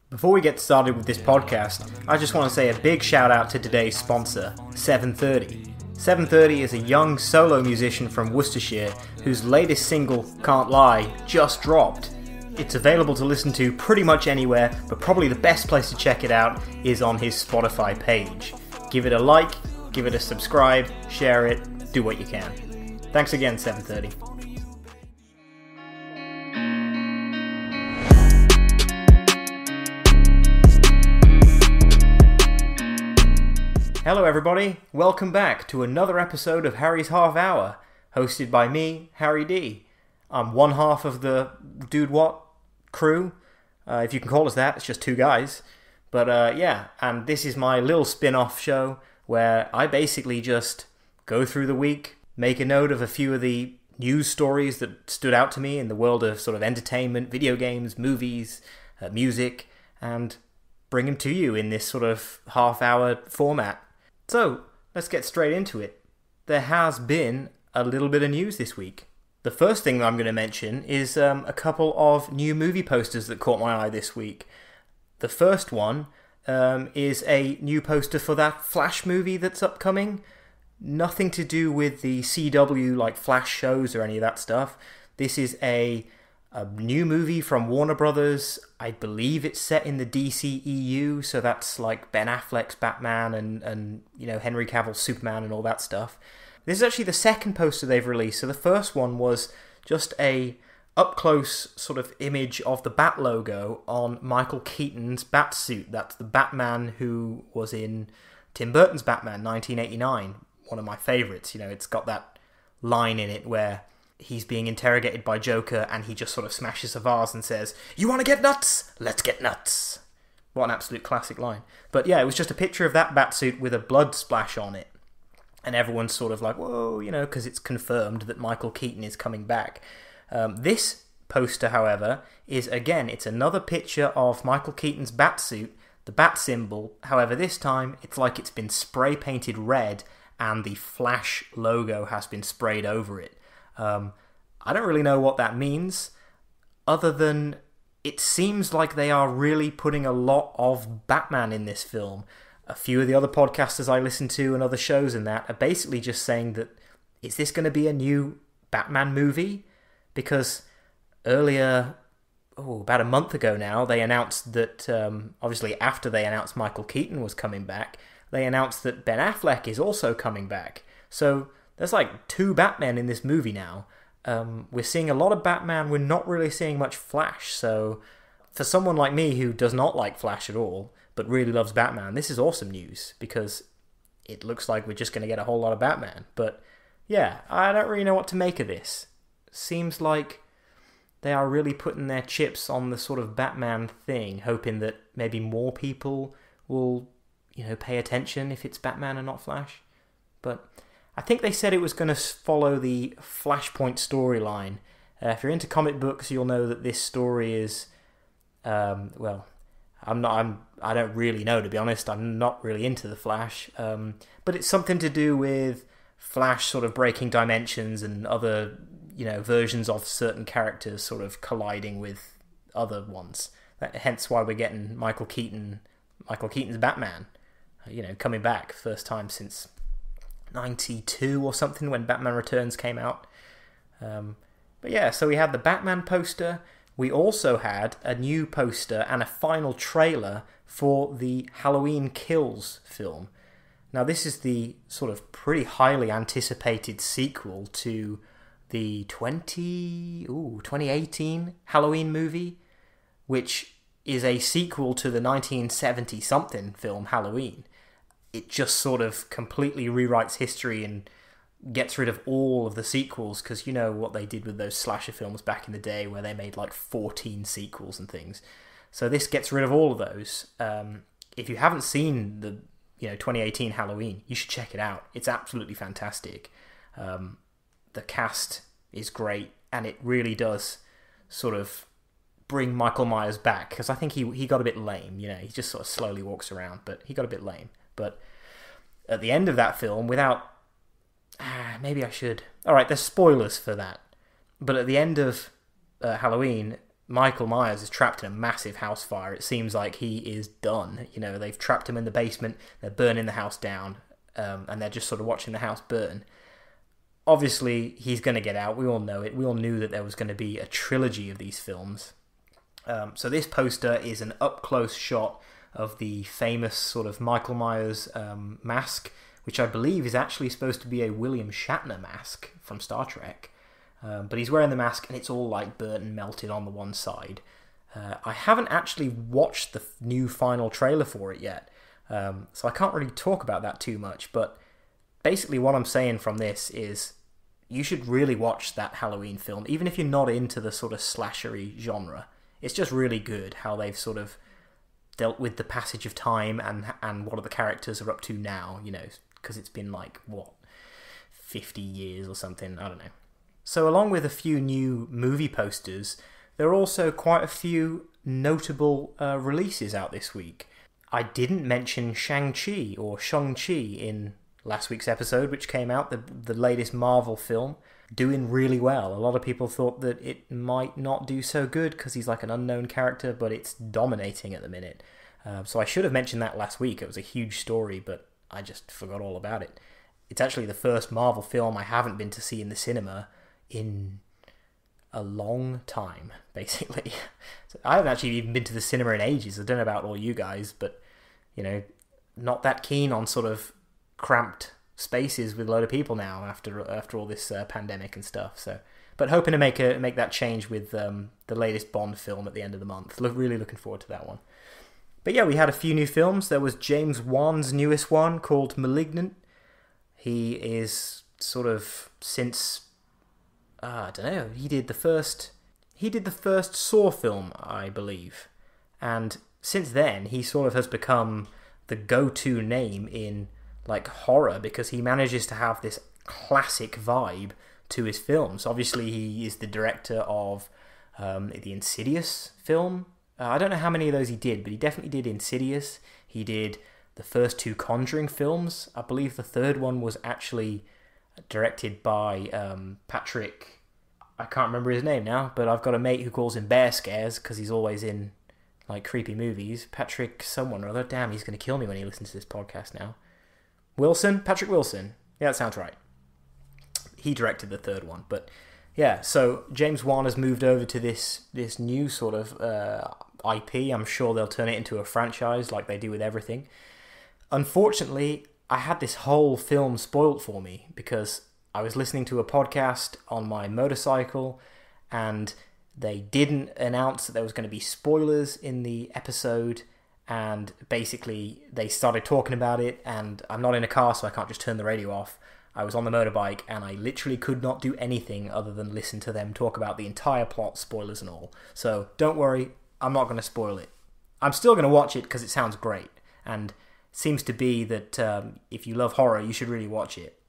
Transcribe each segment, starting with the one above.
Before we get started with this podcast, I just want to say a big shout out to today's sponsor, 730. 730 is a young solo musician from Worcestershire whose latest single, Can't Lie, just dropped. It's available to listen to pretty much anywhere, but probably the best place to check it out is on his Spotify page. Give it a like, give it a subscribe, share it, do what you can. Thanks again, 730. Hello everybody, welcome back to another episode of Harry's Half Hour, hosted by me, Harry D. I'm one half of the Dude What crew, if you can call us that, it's just two guys. But and this is my little spin-off show where I basically just go through the week, make a note of a few of the news stories that stood out to me in the world of sort of entertainment, video games, movies, music, and bring them to you in this sort of half-hour format. So, let's get straight into it. There has been a little bit of news this week. The first thing that I'm going to mention is a couple of new movie posters that caught my eye this week. The first one is a new poster for that Flash movie that's upcoming. Nothing to do with the CW, like Flash shows or any of that stuff. This is a new movie from Warner Brothers. I believe it's set in the DCEU, so that's like Ben Affleck's Batman and Henry Cavill's Superman and all that stuff. This is actually the second poster they've released. So the first one was just a up-close sort of image of the Bat logo on Michael Keaton's Batsuit. That's the Batman who was in Tim Burton's Batman 1989, one of my favourites. It's got that line in it where he's being interrogated by Joker and he just sort of smashes a vase and says, "You want to get nuts? Let's get nuts." What an absolute classic line. But yeah, it was just a picture of that Batsuit with a blood splash on it. And everyone's sort of like, whoa, because it's confirmed that Michael Keaton is coming back. This poster, however, is, again, it's another picture of Michael Keaton's Batsuit, the bat symbol. However, this time, it's like it's been spray painted red and the Flash logo has been sprayed over it. I don't really know what that means, other than it seems like they are really putting a lot of Batman in this film. A few of the other podcasters I listen to and other shows and that are basically just saying that, is this going to be a new Batman movie? Because earlier, about a month ago now, they announced that, obviously after they announced Michael Keaton was coming back, they announced that Ben Affleck is also coming back. So there's like two Batmen in this movie now. We're seeing a lot of Batman, we're not really seeing much Flash. So for someone like me who does not like Flash at all, but really loves Batman, this is awesome news, because it looks like we're just going to get a whole lot of Batman. But yeah, I don't really know what to make of this. Seems like they are really putting their chips on the sort of Batman thing, hoping that maybe more people will, pay attention if it's Batman and not Flash. But I think they said it was going to follow the Flashpoint storyline. If you're into comic books, you'll know that this story is, I don't really know, to be honest. I'm not really into the Flash. But it's something to do with Flash sort of breaking dimensions and other, versions of certain characters sort of colliding with other ones. Hence why we're getting Michael Keaton's Batman, coming back. First time since 92 or something when Batman Returns came out. But yeah, so we had the Batman poster. We also had a new poster and a final trailer for the Halloween Kills film. Now this is the sort of pretty highly anticipated sequel to the 2018 Halloween movie, which is a sequel to the 1970-something film Halloween. It just sort of completely rewrites history and gets rid of all of the sequels, because you know what they did with those slasher films back in the day where they made like 14 sequels and things. So this gets rid of all of those. If you haven't seen the 2018 Halloween, you should check it out. It's absolutely fantastic. The cast is great, and it really does sort of bring Michael Myers back, because I think he got a bit lame. He just sort of slowly walks around, but he got a bit lame. But at the end of that film, without... maybe I should... Alright, there's spoilers for that. But at the end of Halloween, Michael Myers is trapped in a massive house fire. It seems like he is done. They've trapped him in the basement, they're burning the house down, and they're just sort of watching the house burn. Obviously, he's going to get out. We all know it. We all knew that there was going to be a trilogy of these films. So this poster is an up-close shot of the famous sort of Michael Myers mask, which I believe is actually supposed to be a William Shatner mask from Star Trek. But he's wearing the mask and it's all like burnt and melted on the one side. I haven't actually watched the new final trailer for it yet, so I can't really talk about that too much. But basically what I'm saying from this is you should really watch that Halloween film, even if you're not into the sort of slashery genre. It's just really good how they've sort of dealt with the passage of time and what the characters are up to now, because it's been 50 years or something, I don't know. So along with a few new movie posters, there are also quite a few notable releases out this week. I didn't mention Shang-Chi or Shang-Chi in last week's episode, which came out, the latest Marvel film, doing really well. A lot of people thought that it might not do so good because he's like an unknown character, but it's dominating at the minute. So I should have mentioned that last week. It was a huge story, but I just forgot all about it. It's actually the first Marvel film I haven't been to see in the cinema in a long time, basically. So I haven't actually even been to the cinema in ages. I don't know about all you guys, but, not that keen on sort of cramped spaces with a load of people now after all this pandemic and stuff. So, but hoping to make that change with the latest Bond film at the end of the month. Really looking forward to that one. But yeah, we had a few new films. There was James Wan's newest one called Malignant. He is sort of since I don't know. He did the first Saw film, I believe, and since then he sort of has become the go-to name in horror because he manages to have this classic vibe to his films. Obviously, he is the director of the Insidious film. I don't know how many of those he did, but he definitely did Insidious. He did the first two Conjuring films. I believe the third one was actually directed by Patrick. I can't remember his name now, but I've got a mate who calls him Bear Scares because he's always in creepy movies. Patrick someone or other. Damn, he's going to kill me when he listens to this podcast now. Patrick Wilson. Yeah, that sounds right. He directed the third one, but yeah. So James Wan has moved over to this new sort of IP. I'm sure they'll turn it into a franchise like they do with everything. Unfortunately, I had this whole film spoiled for me because I was listening to a podcast on my motorcycle and they didn't announce that there was going to be spoilers in the episode, and basically they started talking about it, and I'm not in a car so I can't just turn the radio off. I was on the motorbike and I literally could not do anything other than listen to them talk about the entire plot, spoilers and all. So don't worry, I'm not going to spoil it. I'm still going to watch it because it sounds great, and seems to be that if you love horror, you should really watch it.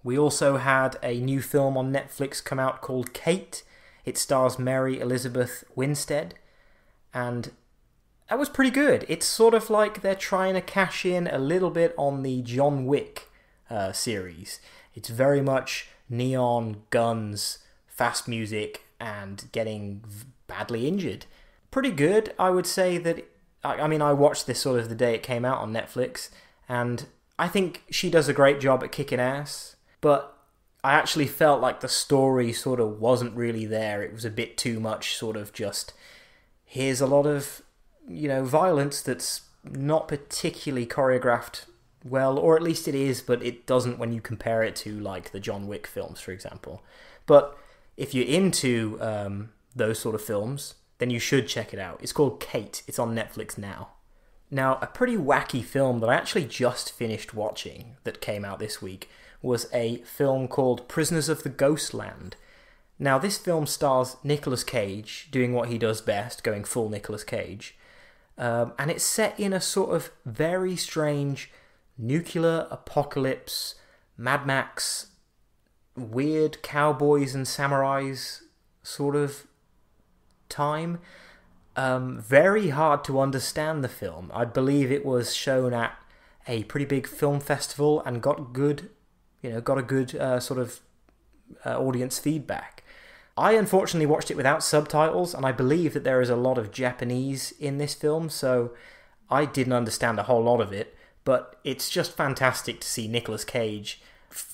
We also had a new film on Netflix come out called Kate. It stars Mary Elizabeth Winstead, and that was pretty good. It's sort of like they're trying to cash in a little bit on the John Wick series. It's very much neon, guns, fast music, and getting badly injured. Pretty good, I would say that. I mean, I watched this sort of the day it came out on Netflix, and I think she does a great job at kicking ass, but I actually felt like the story sort of wasn't really there. It was a bit too much sort of just, here's a lot of, violence that's not particularly choreographed well, or at least it is, but it doesn't when you compare it to the John Wick films, for example. But if you're into those sort of films, then you should check it out. It's called Kate. It's on Netflix now. Now, a pretty wacky film that I actually just finished watching that came out this week was a film called Prisoners of the Ghostland. Now, this film stars Nicolas Cage doing what he does best, going full Nicolas Cage. And it's set in a sort of very strange nuclear apocalypse, Mad Max, weird cowboys and samurais sort of time. Very hard to understand the film. I believe it was shown at a pretty big film festival and got a good sort of audience feedback. I unfortunately watched it without subtitles, and I believe that there is a lot of Japanese in this film, so I didn't understand a whole lot of it, but it's just fantastic to see Nicolas Cage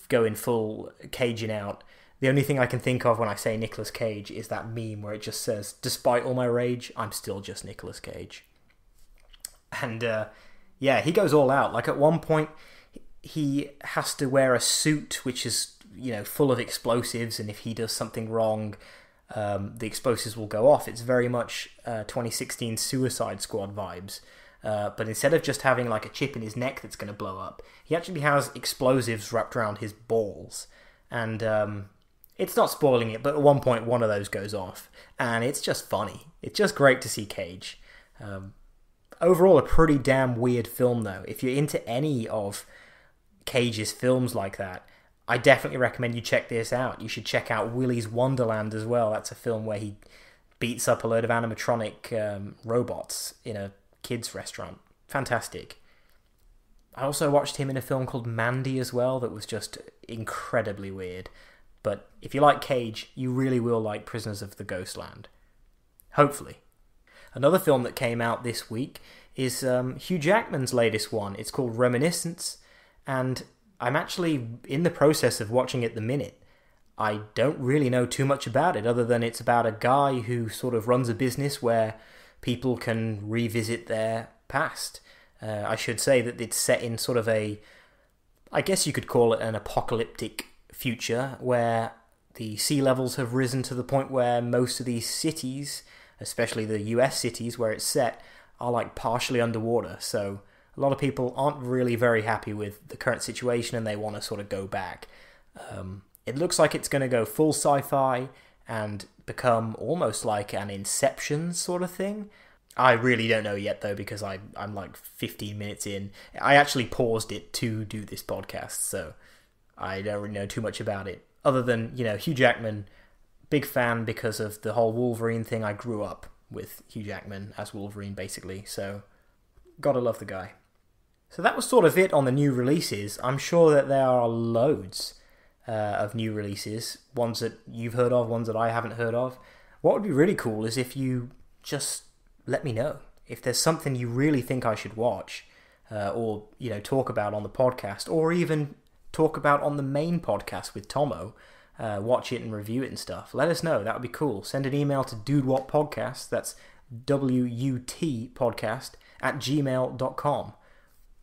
going full Caging out. The only thing I can think of when I say Nicolas Cage is that meme where it just says, "Despite all my rage, I'm still just Nicolas Cage." And yeah, he goes all out. Like at one point, he has to wear a suit which is, full of explosives, and if he does something wrong, the explosives will go off. It's very much 2016 Suicide Squad vibes. But instead of just having like a chip in his neck that's going to blow up, he actually has explosives wrapped around his balls. And it's not spoiling it, but at one point one of those goes off. And it's just funny. It's just great to see Cage. Overall, a pretty damn weird film, though. If you're into any of Cage's films like that, I definitely recommend you check this out. You should check out Willy's Wonderland as well. That's a film where he beats up a load of animatronic robots in a kids' restaurant. Fantastic. I also watched him in a film called Mandy as well that was just incredibly weird. But if you like Cage, you really will like Prisoners of the Ghostland. Hopefully. Another film that came out this week is Hugh Jackman's latest one. It's called Reminiscence, and I'm actually in the process of watching it the minute. I don't really know too much about it, other than it's about a guy who sort of runs a business where people can revisit their past. I should say that it's set in sort of I guess you could call it an apocalyptic future, where the sea levels have risen to the point where most of these cities, especially the US cities where it's set, are like partially underwater. So a lot of people aren't really very happy with the current situation and they want to sort of go back. It looks like it's going to go full sci-fi and become almost like an Inception sort of thing. I really don't know yet, though, because I'm like 15 minutes in. I actually paused it to do this podcast, so I don't really know too much about it. Other than, Hugh Jackman, big fan because of the whole Wolverine thing. I grew up with Hugh Jackman as Wolverine, basically, so gotta love the guy. So that was sort of it on the new releases. I'm sure that there are loads of new releases, ones that you've heard of, ones that I haven't heard of. What would be really cool is if you just let me know if there's something you really think I should watch, or talk about on the podcast, or even talk about on the main podcast with Tomo. Watch it and review it and stuff. Let us know. That would be cool. Send an email to dudewhatpodcast, that's WUT podcast, @gmail.com.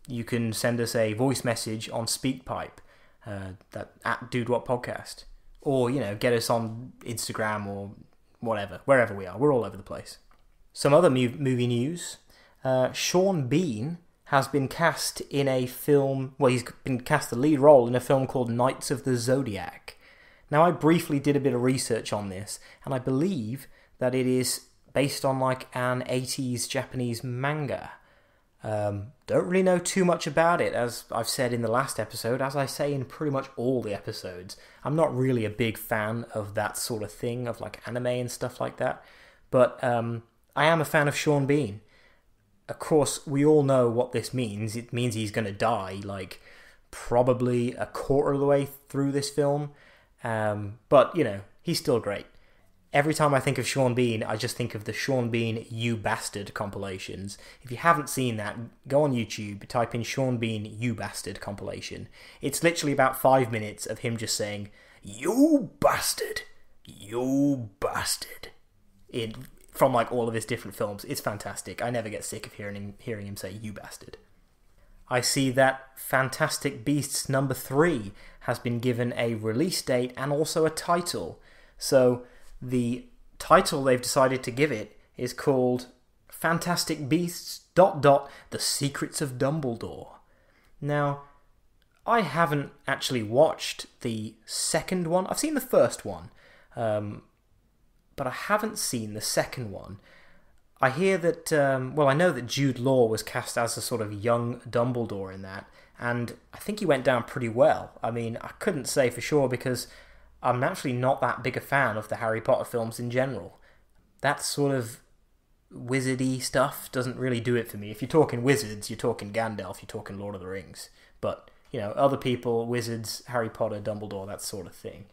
You can send us a voice message on SpeakPipe, that @dudewhatpodcast, or get us on Instagram or whatever, wherever we are. We're all over the place. Some other movie news. Sean Bean has been cast in a film. Well, he's been cast the lead role in a film called Knights of the Zodiac. Now, I briefly did a bit of research on this, and I believe that it is based on like an 80s Japanese manga. Don't really know too much about it, as I've said in the last episode, as I say in pretty much all the episodes. I'm not really a big fan of that sort of thing, of like anime and stuff like that, but I am a fan of Sean Bean. Of course, we all know what this means. It means he's going to die, like, probably a quarter of the way through this film, but, he's still great. Every time I think of Sean Bean, I just think of the Sean Bean You Bastard compilations. If you haven't seen that, go on YouTube, type in Sean Bean You Bastard compilation. It's literally about 5 minutes of him just saying, "You bastard! You bastard!" From like all of his different films. It's fantastic. I never get sick of hearing him say, "You bastard." I see that Fantastic Beasts number 3 has been given a release date and also a title. So the title they've decided to give it is called Fantastic Beasts ... The Secrets of Dumbledore. Now, I haven't actually watched the second one. I've seen the first one, but I haven't seen the second one. I hear that, I know that Jude Law was cast as a sort of young Dumbledore in that, and I think he went down pretty well. I mean, I couldn't say for sure because I'm actually not that big a fan of the Harry Potter films in general. That sort of wizardy stuff doesn't really do it for me. If you're talking wizards, you're talking Gandalf, you're talking Lord of the Rings. But, other people, wizards, Harry Potter, Dumbledore, that sort of thing.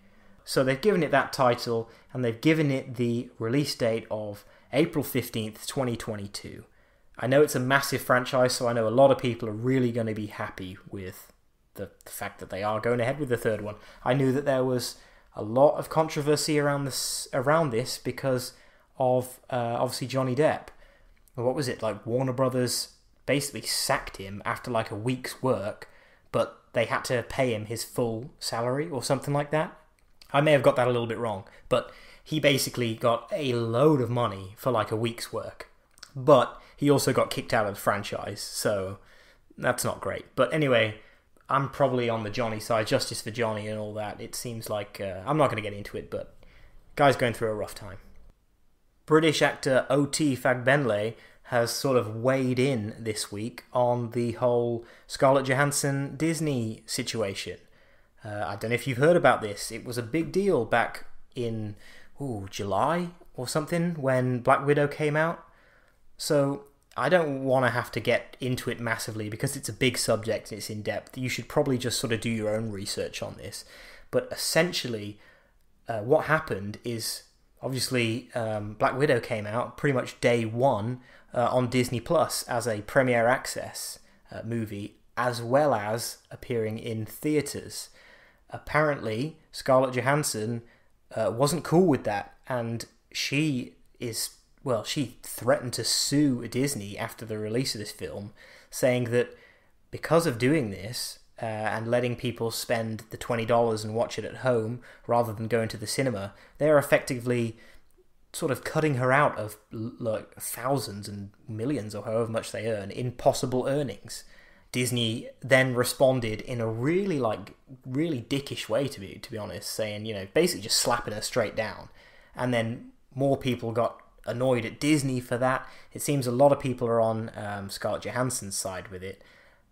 So they've given it that title, and they've given it the release date of April 15th, 2022. I know it's a massive franchise, so I know a lot of people are really going to be happy with the fact that they are going ahead with the third one. I knew that there was a lot of controversy around this because of obviously Johnny Depp. What was it, like Warner Brothers basically sacked him after like a week's work, but they had to pay him his full salary or something like that. I may have got that a little bit wrong, but he basically got a load of money for like a week's work. But he also got kicked out of the franchise, so that's not great. But anyway, I'm probably on the Johnny side, justice for Johnny and all that. It seems like, I'm not going to get into it, but guy's going through a rough time. British actor O.T. Fagbenle has sort of weighed in this week on the whole Scarlett Johansen Disney situation. I don't know if you've heard about this. It was a big deal back in July or something when Black Widow came out. So I don't want to have to get into it massively because it's a big subject and it's in depth. You should probably just sort of do your own research on this. But essentially, what happened is obviously Black Widow came out pretty much day one on Disney Plus as a premiere access movie, as well as appearing in theatres. Apparently, Scarlett Johansson wasn't cool with that, and she threatened to sue Disney after the release of this film, saying that because of doing this and letting people spend the $20 and watch it at home rather than going to the cinema, they're effectively sort of cutting her out of like thousands and millions or however much they earn in possible earnings. Disney then responded in a really dickish way, to be honest, saying, basically just slapping her straight down. And then more people got annoyed at Disney for that. It seems a lot of people are on Scarlett Johansson's side with it.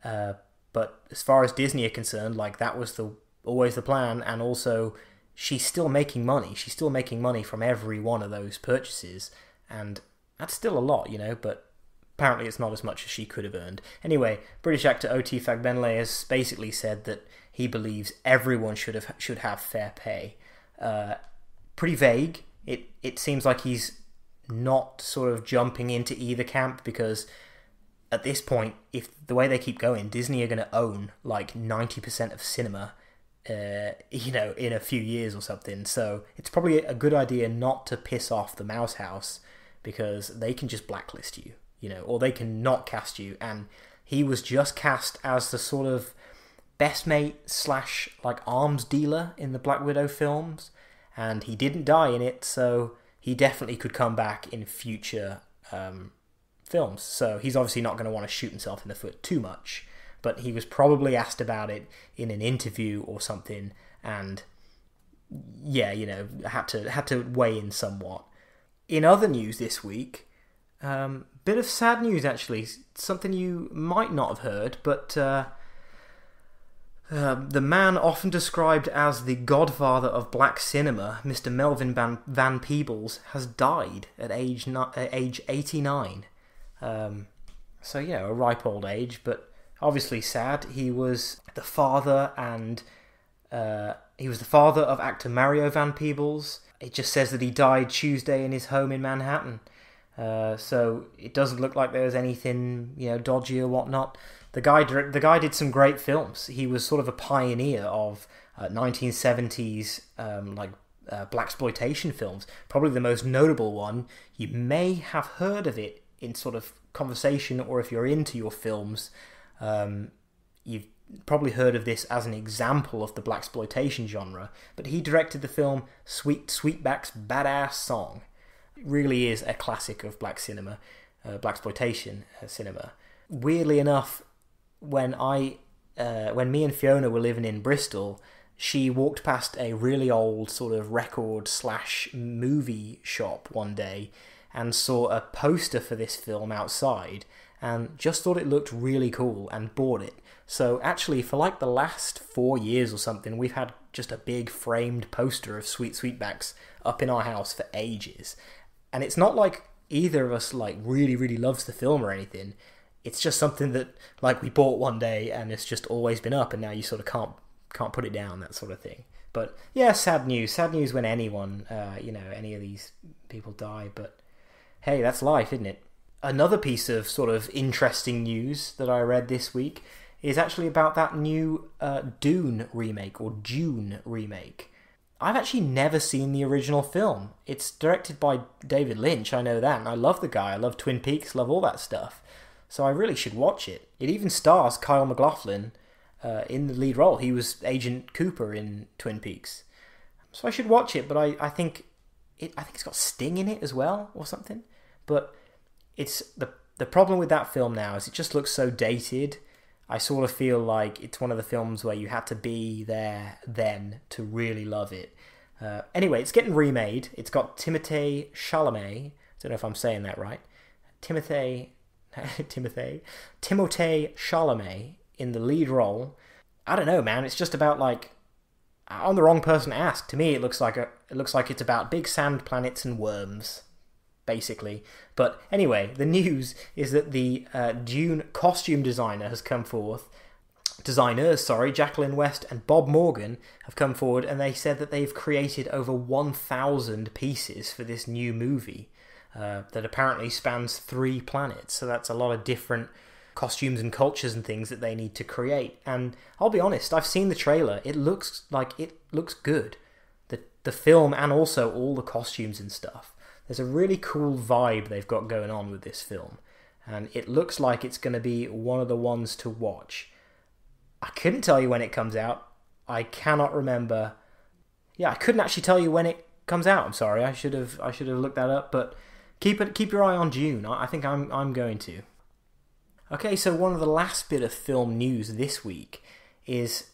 But as far as Disney are concerned, like that was always the plan, and also she's still making money. She's still making money from every one of those purchases, and that's still a lot, but apparently it's not as much as she could have earned. Anyway, British actor O.T. Fagbenle has basically said that he believes everyone should have fair pay. Pretty vague. It seems like he's not sort of jumping into either camp, because at this point, if the way they keep going, Disney are going to own like 90% of cinema, in a few years or something. So it's probably a good idea not to piss off the Mouse House, because they can just blacklist you, or they can not cast you. And he was just cast as the sort of best mate / like arms dealer in the Black Widow films, and he didn't die in it, so he definitely could come back in future films. So he's obviously not going to want to shoot himself in the foot too much, but he was probably asked about it in an interview or something, and had to weigh in somewhat. In other news this week, bit of sad news actually, something you might not have heard, but the man often described as the godfather of black cinema, Mr. Melvin Van Peebles, has died at age 89. So, a ripe old age, but obviously sad. He was the father of actor Mario Van Peebles. It just says that he died Tuesday in his home in Manhattan. So it doesn't look like there was anything, dodgy or whatnot. The guy did some great films. He was sort of a pioneer of 1970s blaxploitation films. Probably the most notable one. You may have heard of it in sort of conversation, or if you're into your films, you've probably heard of this as an example of the blaxploitation genre. But he directed the film Sweetback's Badass Song. It really is a classic of black cinema, blaxploitation cinema. Weirdly enough, when me and Fiona were living in Bristol, she walked past a really old sort of record / movie shop one day and saw a poster for this film outside and just thought it looked really cool and bought it. So actually, for like the last 4 years or something, we've had just a big framed poster of Sweetbacks up in our house for ages. And it's not like either of us like really, really loves the film or anything. It's just something that like we bought one day and it's just always been up, and now you sort of can't put it down, that sort of thing. But yeah, sad news. Sad news when anyone, any of these people die. But hey, that's life, isn't it? Another piece of sort of interesting news that I read this week is actually about that new Dune remake, or Dune remake. I've actually never seen the original film. It's directed by David Lynch, I know that, and I love the guy. I love Twin Peaks, love all that stuff. So I really should watch it. It even stars Kyle MacLachlan in the lead role. He was Agent Cooper in Twin Peaks. So I should watch it, but I think it's got Sting in it as well, or something. But it's the problem with that film now is it just looks so dated. I sort of feel like it's one of the films where you had to be there then to really love it. Anyway, it's getting remade. It's got Timothée Chalamet. I don't know if I'm saying that right. Timothée Chalamet in the lead role. I don't know, man. It's just about like, I'm the wrong person to ask. To me, it looks like it's about big sand planets and worms, basically. But anyway, the news is that the Dune costume designer has come forth. Jacqueline West and Bob Morgan have come forward, and they said that they've created over 1,000 pieces for this new movie that apparently spans 3 planets. So that's a lot of different costumes and cultures and things that they need to create. And I'll be honest, I've seen the trailer. It looks good. The film and also all the costumes and stuff. There's a really cool vibe they've got going on with this film, and it looks like it's going to be one of the ones to watch. I couldn't tell you when it comes out. I cannot remember. Yeah, I couldn't actually tell you when it comes out. I'm sorry. I should have looked that up. But keep your eye on Dune. I think I'm going to. Okay, so one of the last bit of film news this week is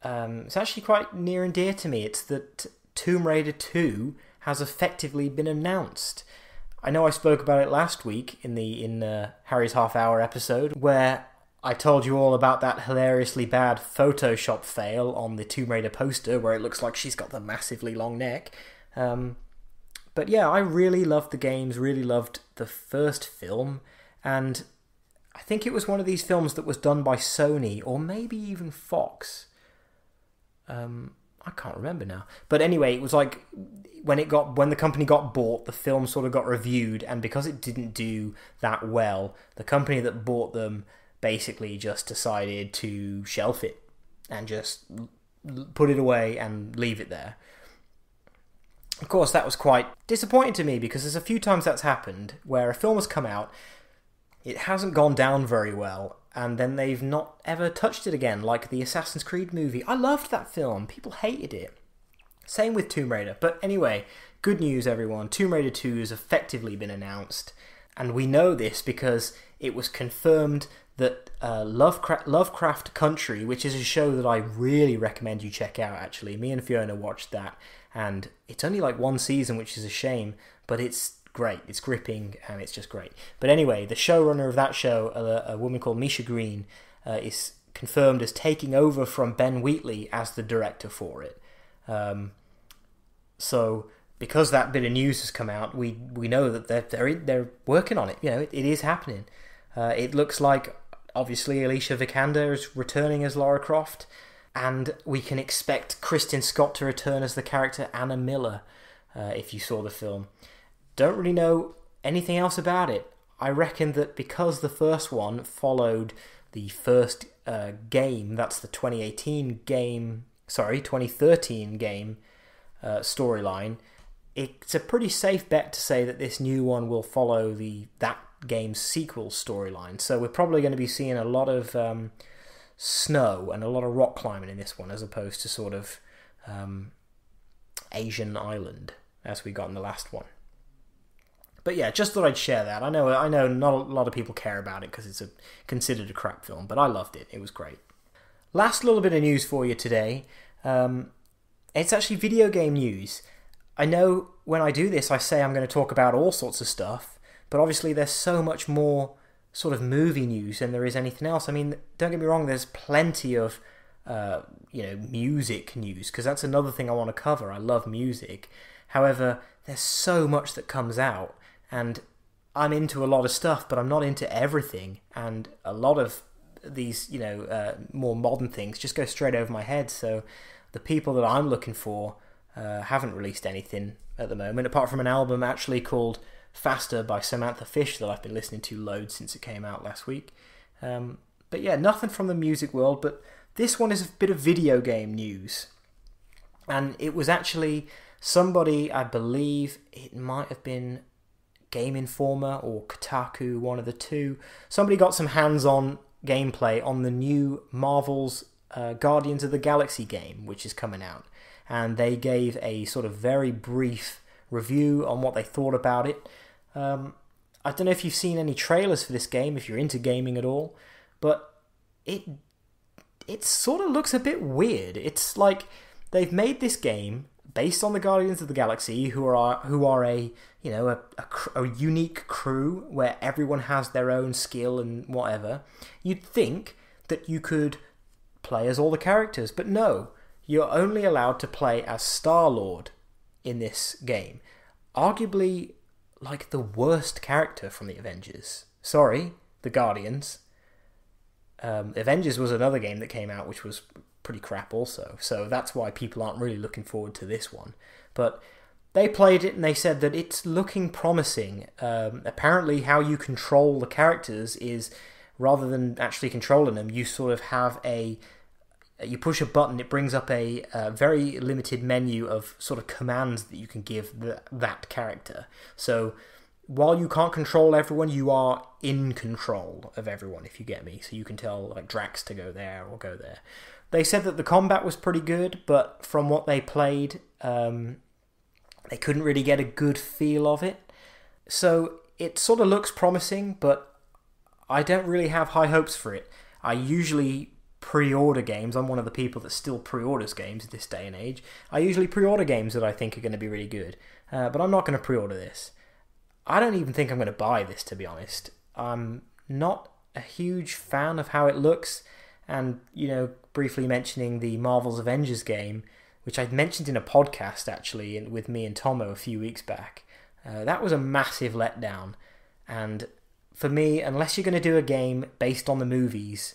it's actually quite near and dear to me. It's that Tomb Raider 2 has effectively been announced. I know I spoke about it last week in Harry's Half Hour episode, where I told you all about that hilariously bad Photoshop fail on the Tomb Raider poster, where it looks like she's got the massively long neck. But yeah, I really loved the games, really loved the first film, and I think it was one of these films that was done by Sony, or maybe even Fox. I can't remember now. But anyway, it was like when the company got bought, the film sort of got reviewed, and because it didn't do that well, the company that bought them basically just decided to shelf it and just put it away and leave it there. Of course, that was quite disappointing to me, because there's a few times that's happened where a film has come out, it hasn't gone down very well, and then they've not ever touched it again, like the Assassin's Creed movie. I loved that film. People hated it. Same with Tomb Raider. But anyway, good news, everyone. Tomb Raider 2 has effectively been announced, and we know this because it was confirmed that Lovecraft Country, which is a show that I really recommend you check out, actually. Me and Fiona watched that, and it's only like 1 season, which is a shame, but it's great. It's gripping, and it's just great. But anyway, the showrunner of that show, a woman called Misha Green, is confirmed as taking over from Ben Wheatley as the director for it. So because that bit of news has come out, we know that they're working on it. You know, it is happening. It looks like obviously Alicia Vikander is returning as Lara Croft, and we can expect Kristen Scott to return as the character Anna Miller. If you saw the film. Don't really know anything else about it. I reckon that because the first one followed the first game, that's the 2013 game storyline, it's a pretty safe bet to say that this new one will follow that game's sequel storyline. So we're probably going to be seeing a lot of snow and a lot of rock climbing in this one, as opposed to sort of Asian island, as we got in the last one. But yeah, just thought I'd share that. I know not a lot of people care about it because it's considered a crap film, but I loved it. It was great. Last little bit of news for you today. It's actually video game news. I know when I do this, I say I'm going to talk about all sorts of stuff, but obviously there's so much more sort of movie news than there is anything else. I mean, don't get me wrong, there's plenty of music news, because that's another thing I want to cover. I love music. However, there's so much that comes out, and I'm into a lot of stuff, but I'm not into everything, and a lot of these more modern things just go straight over my head. So the people that I'm looking for haven't released anything at the moment, apart from an album actually called Faster by Samantha Fish that I've been listening to loads since it came out last week. But yeah, nothing from the music world, but this one is a bit of video game news. And it was actually somebody, I believe it might have been Game Informer or Kotaku, one of the two. Somebody got some hands-on gameplay on the new Marvel's Guardians of the Galaxy game, which is coming out. And they gave a sort of very brief review on what they thought about it. I don't know if you've seen any trailers for this game, if you're into gaming at all, but it sort of looks a bit weird. It's like they've made this game based on the Guardians of the Galaxy, who are a unique crew where everyone has their own skill and whatever. You'd think that you could play as all the characters, but no, you're only allowed to play as Star-Lord in this game. Arguably, like the worst character from the Avengers. Sorry, the Guardians. Avengers was another game that came out which was pretty crap also, so that's why people aren't really looking forward to this one. But they played it and they said that it's looking promising. Apparently how you control the characters is, rather than actually controlling them, you sort of have you push a button, it brings up a very limited menu of sort of commands that you can give that character. So while you can't control everyone, you are in control of everyone, if you get me. So you can tell like Drax to go there or go there. They said that the combat was pretty good, but from what they played, they couldn't really get a good feel of it. So it sort of looks promising, but I don't really have high hopes for it. I usually pre-order games. I'm one of the people that still pre-orders games this day and age. I usually pre-order games that I think are going to be really good, but I'm not going to pre-order this. I don't even think I'm going to buy this, to be honest. I'm not a huge fan of how it looks, and, briefly mentioning the Marvel's Avengers game, which I'd mentioned in a podcast, actually, with me and Tomo a few weeks back. That was a massive letdown, and for me, unless you're going to do a game based on the movies,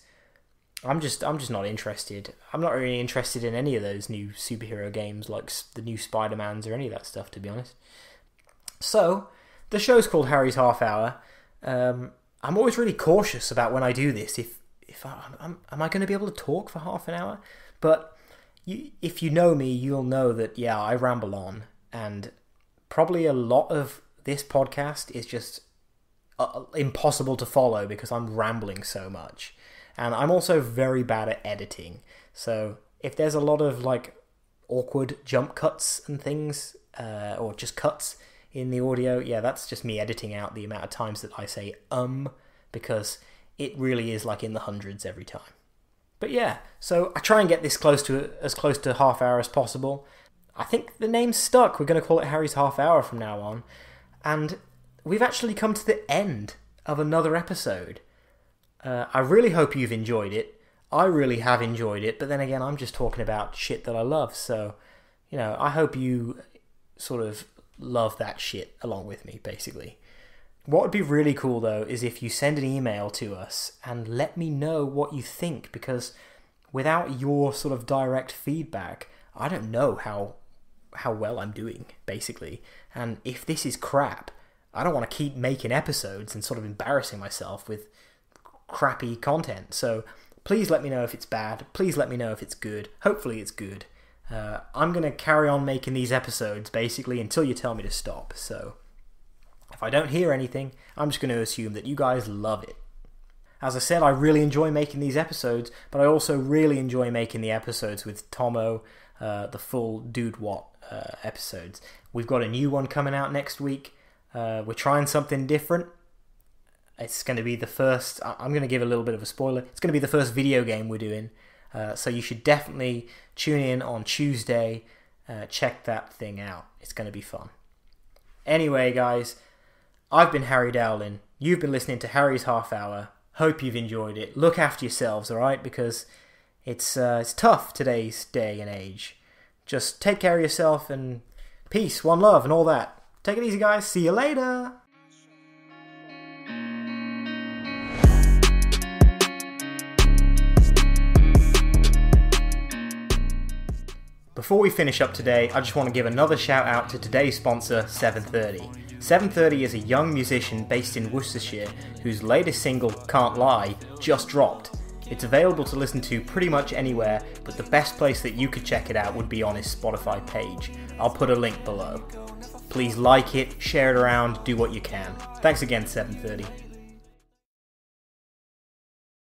I'm just not interested. I'm not really interested in any of those new superhero games, like the new Spider-Mans or any of that stuff, to be honest. So, the show's called Harry's Half Hour. I'm always really cautious about when I do this. Am I going to be able to talk for half an hour? But if you know me, you'll know that, yeah, I ramble on. And probably a lot of this podcast is just impossible to follow because I'm rambling so much. And I'm also very bad at editing. So if there's a lot of like awkward jump cuts and things, or just cuts in the audio, yeah, that's just me editing out the amount of times that I say because it really is like in the hundreds every time. But yeah, so I try and get this as close to half hour as possible. I think the name's stuck. We're going to call it Harry's Half Hour from now on. And we've actually come to the end of another episode. I really hope you've enjoyed it. I really have enjoyed it, but then again, I'm just talking about shit that I love, so, I hope you sort of love that shit along with me, basically. What would be really cool, though, is if you send an email to us and let me know what you think, because without your sort of direct feedback, I don't know how well I'm doing, basically. And if this is crap, I don't want to keep making episodes and sort of embarrassing myself with crappy content. So please let me know if it's bad. Please let me know if it's good. Hopefully it's good. I'm going to carry on making these episodes, basically, until you tell me to stop. So if I don't hear anything, I'm just going to assume that you guys love it. As I said, I really enjoy making these episodes, but I also really enjoy making the episodes with Tomo, the full Dude What episodes. We've got a new one coming out next week. We're trying something different. It's going to be the first, I'm going to give a little bit of a spoiler, it's going to be the first video game we're doing. So you should definitely tune in on Tuesday, check that thing out. It's going to be fun. Anyway, guys, I've been Harry Dowling. You've been listening to Harry's Half Hour. Hope you've enjoyed it. Look after yourselves, alright? Because it's tough today's day and age. Just take care of yourself and peace, one love, and all that. Take it easy, guys. See you later. Before we finish up today, I just want to give another shout out to today's sponsor, 730. 730 is a young musician based in Worcestershire whose latest single, Can't Lie, just dropped. It's available to listen to pretty much anywhere, but the best place that you could check it out would be on his Spotify page. I'll put a link below. Please like it, share it around, do what you can. Thanks again, 730.